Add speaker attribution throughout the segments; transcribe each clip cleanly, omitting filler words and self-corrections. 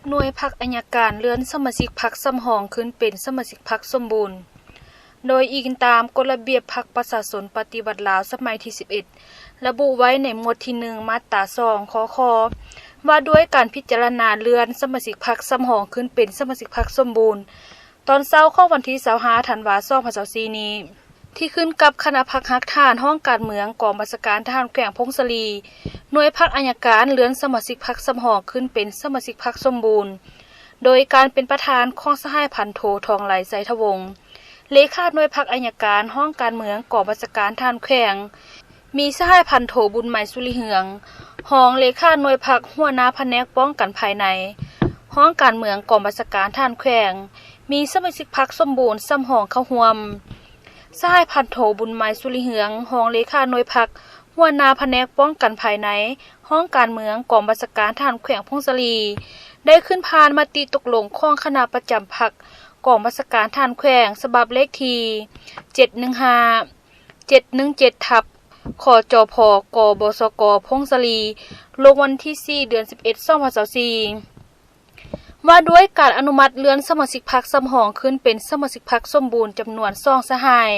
Speaker 1: หน่วยพรรคอัยการเลื่อนสมาชิกพรรคสำรองขึ้นเป็นสมาชิกพรรคสมบูรณ์โดยอิงตามกฎระเบียบพรรคประชาชนปฏิวัติลาวสมัยที่11ระบุไว้ในหมวดที่1มาตรา2คว่าด้วยการพิจารณาเลื่อนสมาชิกพรรคสำรองขึ้นเป็นสมาชิกพรรคสมบูรณ์ตอนเช้าของวันที่25ธันวาคม2024นี้ที่ขึ้นกับคณะพรรคฮักฐานห้องการเมืองกองบัญชาการทหารแขวงพงศลีหน่วยพรรคอัยการเลื่อนสมาชิกพรรคสำรองขึ้นเป็นสมาชิกพรรคสมบูรณ์โดยการเป็นประธานของสหายพันโททองไหลไสทวงศ์เลขาหน่วยพรรคอัยการห้องการเมืองกองบัญชาการทหารแขวงมีสหายพันโทบุญใหม่สุริเหืองห้องเลขาหน่วยพรรคหัวหน้าแผนกป้องกันภายในห้องการเมืองกองบัญชาการทหารแขวงมีสมาชิกพรรคสมบูรณ์สำรองเข้าร่วมสหายพันโทบุญไม้สุริเหืองห้องเลขาหน่วยพรรคหัวหน้าแผนกป้องกันภายในห้องการเมืองกองบัญชาการทหารแขวงพงศลีได้ขึ้นพานมติตกลงของคณะประจำพรรคกองบัญชาการทหารแขวงฉบับเลขที่715-717ทับขจพ.กบสก.พงศลีลงวันที่4เดือน11 2024ว่าด้วยการอนุมัติเลื่อนสมาชิกพรรคสำรองขึ้นเป็นสมาชิกพรรคสมบูรณ์จำนวน2สหาย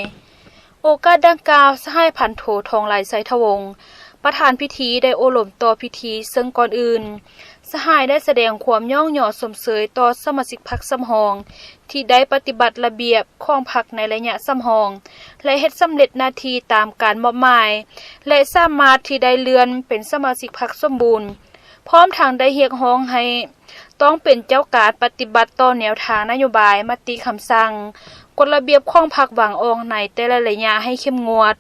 Speaker 1: โอกาสดังกล่าวสหายพันโททองไหลไสทวงศ์ประธานพิธีได้โอหลมต่อพิธีซึ่งก่อนอื่นสหายได้แสดงความย่องหย่อสมเสยต่อสมาชิกพรรคสำรองที่ได้ปฏิบัติระเบียบของพรรคในระยะสำรองและเฮ็ดสำเร็จหน้าที่ตามการมอบหมายและสามารถที่ได้เลื่อนเป็นสมาชิกพรรคสมบูรณ์พร้อมทางได้เรียกร้องให้ต้องเป็นเจ้าการปฏิบัติต่อแนวทางนโยบายมติคำสั่งกฎระเบียบของพรรควางออกในแต่ละระยะให้เข้มงวด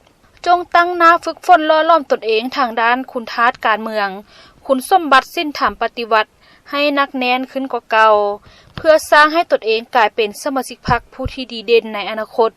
Speaker 1: จงตั้งหน้าฝึกฝนล่อล้อมตนเองทางด้านคุณทาสการเมืองคุณสมบัติสิ้นธรรมปฏิวัติให้นักแน่นขึ้นกว่าเก่าเพื่อสร้างให้ตนเองกลายเป็นสมาชิกพรรคผู้ที่ดีเด่นในอนาคต